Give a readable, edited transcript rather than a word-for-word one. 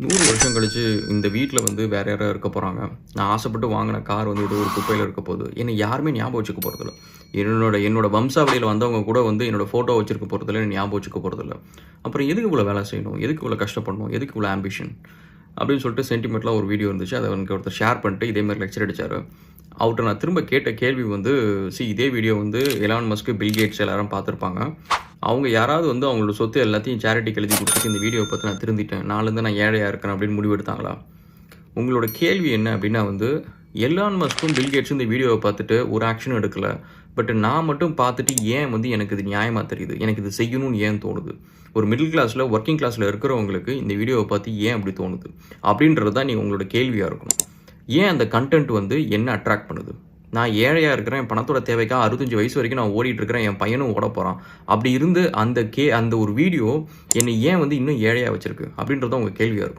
100 வருஷம் கழிச்சு இந்த வீட்ல வந்து வேற யாராவது இருக்க போறாங்க. நான் ஆசைப்பட்டு வாங்குன கார் வந்து ஏதோ ஒரு குப்பையில இருக்க போது. என்ன யாருமே ஞாபகம் வச்சுக்க போறதில்ல. என்னோட என்னோட வம்சாவளியில வந்தவங்க கூட வந்து என்னோட ஃபோட்டோ வச்சிருக்க போறதில்ல. என்ன ஞாபகம் வச்சுக்க போறதில்ல. அப்புறம் எதுக்கு இவ்வளோ வேலை செய்யணும்? எதுக்கு இவ்வளோ கஷ்டப்படணும்? எதுக்கு இவ்வளோ ஆம்பிஷன்? அப்படின்னு சொல்லிட்டு சென்டிமென்ட்டலா ஒரு வீடியோ இருந்துச்சு. அத எனக்கு ஒருத்தர் ஷேர் பண்ணிட்டு இதே மாரி லெக்சர் அடிச்சாரு. அவர்ட்ட நான் திரும்ப கேட்ட கேள்வி வந்து, இதே வீடியோ வந்து எலான் மஸ்க், பில் கேட்ஸ் எல்லாரும் பார்த்துருப்பாங்க. அவங்க யாராவது வந்து அவங்களோட சொத்து எல்லாத்தையும் சேரிட்டிக்கு எழுதி குடுத்துட்டு, இந்த வீடியோவ பார்த்து நான் திருந்திட்டேன். நாளைலருந்து நான் ஏழையா இருக்கிறேன் அப்படின்னு முடிவெடுத்தாங்களா? உங்களோட கேள்வி என்ன அப்படின்னா வந்து, எலான் மஸ்க்கும், பில் கேட்ஸும் இந்த வீடியோவ பார்த்துட்டு ஒரு ஆக்ஷனும் எடுக்கல. பட் நான் மட்டும் பார்த்துட்டு ஏன் வந்து எனக்கு இது நியாயமா தெரியுது? எனக்கு இது செய்யணும்னு ஏன் தோணுது? ஒரு மிடில் கிளாஸ்ல, வொர்க்கிங் கிளாஸ்ல இருக்கிறவங்களுக்கு இந்த வீடியோவ பார்த்து ஏன் அப்படி தோணுது? அப்படின்றது தான் நீங்க உங்களோட கேள்வியா இருக்கணும். ஏன் அந்த கன்டென்ட் வந்து என்ன அட்ராக்ட் பண்ணுது? நான் ஏழையா இருக்கிறேன். என் பணத்தோட தேவைக்காக 65 வயசு வரைக்கும் நான் ஓடிட்டு இருக்கிறேன். என் பையனும் ஓடப் போறான். அப்படி இருந்து அந்த ஒரு வீடியோ என்னை ஏன் வந்து இன்னும் ஏழையா வச்சிருக்கு? அப்படின்றது தான் உங்க கேள்வியா இருக்கணும்.